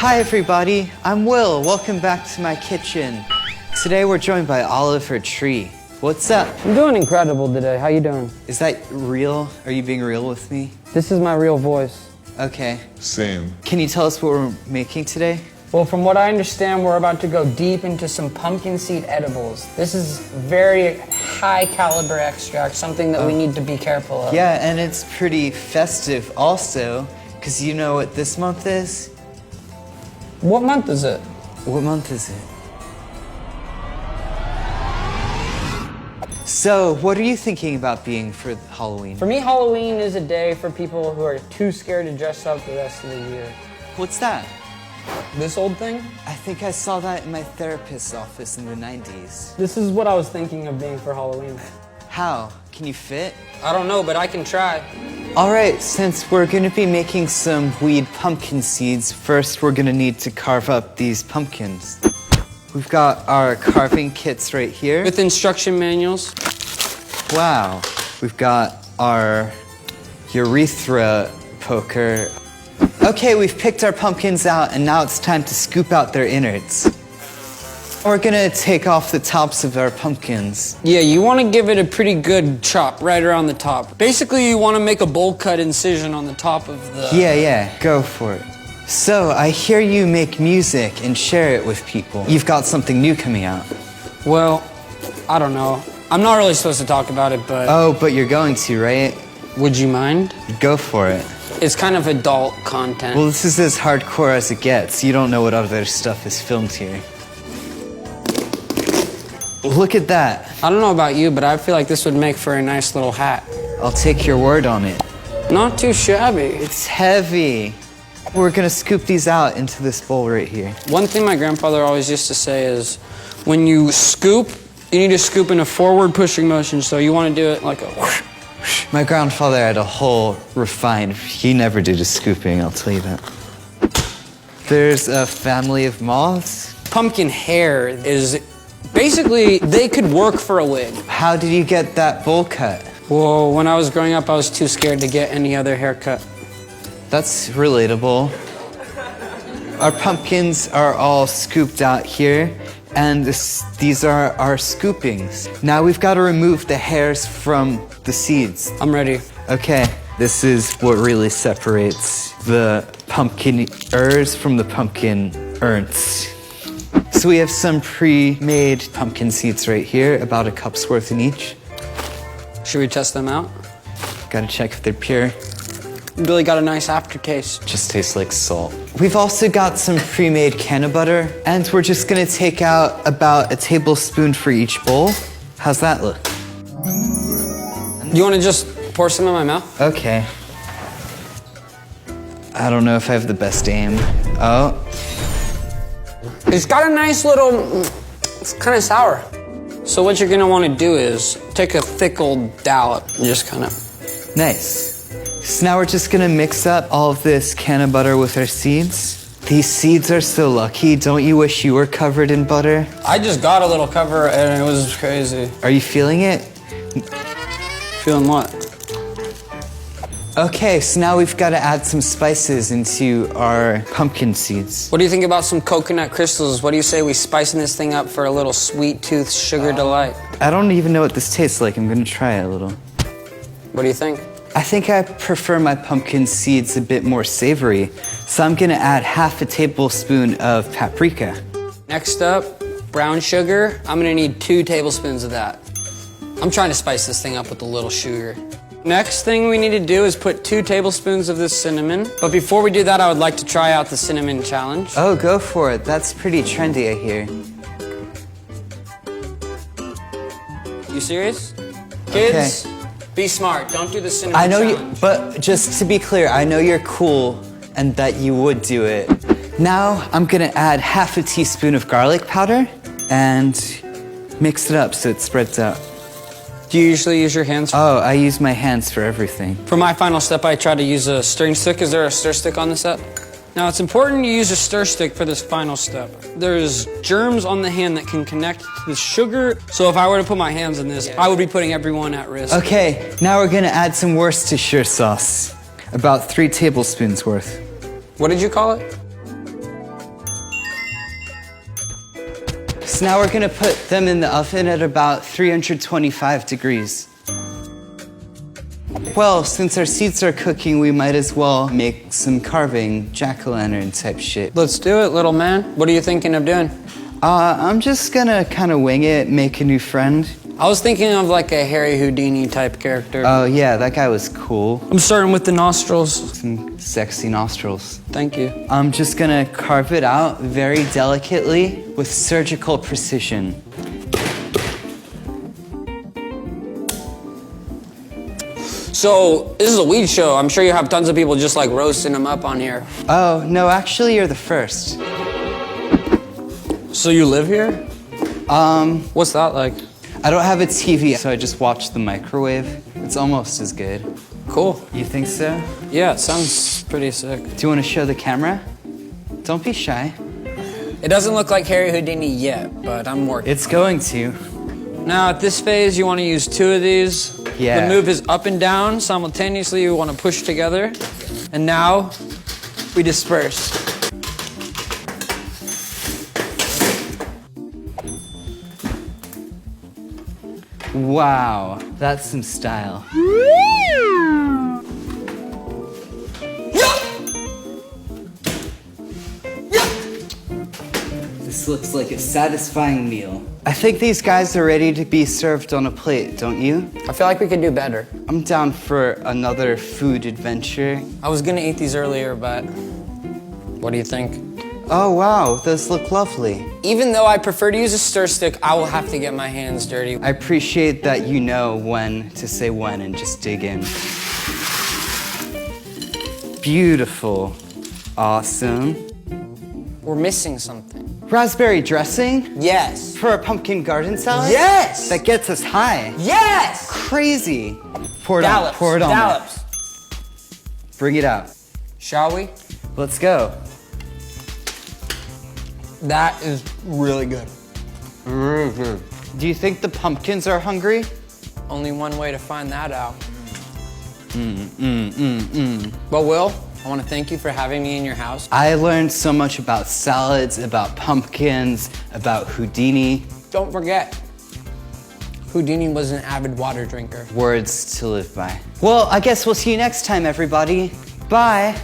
Hi everybody, I'm Will. Welcome back to my kitchen. Today we're joined by Oliver Tree. What's up? I'm doing incredible today. How you doing? Is that real? Are you being real with me? This is my real voice. Okay. Same. Can you tell us what we're making today? Well, from what I understand, we're about to go deep into some pumpkin seed edibles. This is very high caliber extract, something that we need to be careful of. Yeah, and it's pretty festive also, because you know what this month is? What month is it? What month is it? So, what are you thinking about being for Halloween? For me, Halloween is a day for people who are too scared to dress up the rest of the year. What's that? This old thing? I think I saw that in my therapist's office in the 90s. This is what I was thinking of being for Halloween. How? Can you fit? I don't know, but I can try. Alright, since we're gonna be making some weed pumpkin seeds, first we're gonna need to carve up these pumpkins. We've got our carving kits right here. With instruction manuals. Wow. We've got our urethra poker. Okay, we've picked our pumpkins out and now it's time to scoop out their innards. We're gonna take off the tops of our pumpkins. Yeah, you want to give it a pretty good chop right around the top. Basically, you want to make a bowl cut incision on the top of the... Yeah, go for it. So, I hear you make music and share it with people. You've got something new coming out. Well, I don't know. I'm not really supposed to talk about it, but... Oh, but you're going to, right? Would you mind? Go for it. It's kind of adult content. Well, this is as hardcore as it gets. You don't know what other stuff is filmed here. Look at that. I don't know about you, but I feel like this would make for a nice little hat. I'll take your word on it. Not too shabby. It's heavy. We're gonna scoop these out into this bowl right here. One thing my grandfather always used to say is, when you scoop, you need to scoop in a forward pushing motion, so you want to do it like a whoosh. My grandfather had a whole refined, he never did a scooping, I'll tell you that. There's a family of moths. Pumpkin hair is, basically, they could work for a wig. How did you get that bowl cut? Well, when I was growing up, I was too scared to get any other haircut. That's relatable. Our pumpkins are all scooped out here, and these are our scoopings. Now we've got to remove the hairs from the seeds. I'm ready. Okay, this is what really separates the pumpkin ears from the pumpkin ernts. So we have some pre-made pumpkin seeds right here, about a cup's worth in each. Should we test them out? Gotta check if they're pure. Really got a nice aftertaste. Just tastes like salt. We've also got some pre-made canna butter, and we're just gonna take out about a tablespoon for each bowl. How's that look? You wanna just pour some in my mouth? Okay. I don't know if I have the best aim. Oh. It's got a nice little, it's kind of sour. So what you're gonna wanna do is take a thick old dollop and just kind of. Nice. So now we're just gonna mix up all of this canna butter with our seeds. These seeds are so lucky. Don't you wish you were covered in butter? I just got a little cover and it was crazy. Are you feeling it? Feeling what? Okay, so now we've got to add some spices into our pumpkin seeds. What do you think about some coconut crystals? What do you say we spicing this thing up for a little sweet tooth sugar delight? I don't even know what this tastes like. I'm gonna try it a little. What do you think? I think I prefer my pumpkin seeds a bit more savory, so I'm gonna add half a tablespoon of paprika. Next up, brown sugar. I'm gonna need 2 tablespoons of that. I'm trying to spice this thing up with a little sugar. Next thing we need to do is put 2 tablespoons of this cinnamon. But before we do that, I would like to try out the cinnamon challenge. Oh, go for it. That's pretty trendy, I hear. You serious? Kids, be smart. Don't do the cinnamon I know challenge. you, but just to be clear, I know you're cool and that you would do it. Now I'm gonna add half a teaspoon of garlic powder and mix it up so it spreads out. Do you usually use your hands? Oh, I use my hands for everything. For my final step, I try to use a stirring stick. Is there a stir stick on the set? Now, it's important you use a stir stick for this final step. There's germs on the hand that can connect to the sugar, so if I were to put my hands in this, I would be putting everyone at risk. Okay, now we're gonna add some Worcestershire sauce. About 3 tablespoons worth. What did you call it? So now we're gonna put them in the oven at about 325 degrees. Well, since our seeds are cooking, we might as well make some carving, jack-o'-lantern type shit. Let's do it, little man. What are you thinking of doing? I'm just gonna kind of wing it, make a new friend. I was thinking of like a Harry Houdini type character. Oh yeah, that guy was cool. I'm starting with the nostrils. Some sexy nostrils. Thank you. I'm just gonna carve it out very delicately with surgical precision. So, this is a weed show. I'm sure you have tons of people just like roasting them up on here. Oh, no, actually you're the first. So you live here? What's that like? I don't have a TV, so I just watch the microwave. It's almost as good. Cool. You think so? Yeah, it sounds pretty sick. Do you want to show the camera? Don't be shy. It doesn't look like Harry Houdini yet, but I'm working. It's going to. Now, at this phase, you want to use 2 of these. Yeah. The move is up and down. Simultaneously, you want to push together. And now, we disperse. Wow, that's some style. This looks like a satisfying meal. I think these guys are ready to be served on a plate, don't you? I feel like we could do better. I'm down for another food adventure. I was gonna eat these earlier, but what do you think? Oh wow, those look lovely. Even though I prefer to use a stir stick, I will have to get my hands dirty. I appreciate that you know when to say when and just dig in. Beautiful. Awesome. We're missing something. Raspberry dressing? Yes. For a pumpkin garden salad? Yes! That gets us high. Yes! Crazy. Pour it Dollops. on. Pour it on. Dollops. There. Bring it out. Shall we? Let's go. That is really good. Do you think the pumpkins are hungry? Only one way to find that out. But Will, I want to thank you for having me in your house. I learned so much about salads, about pumpkins, about Houdini. Don't forget, Houdini was an avid water drinker. Words to live by. Well, I guess we'll see you next time, everybody. Bye.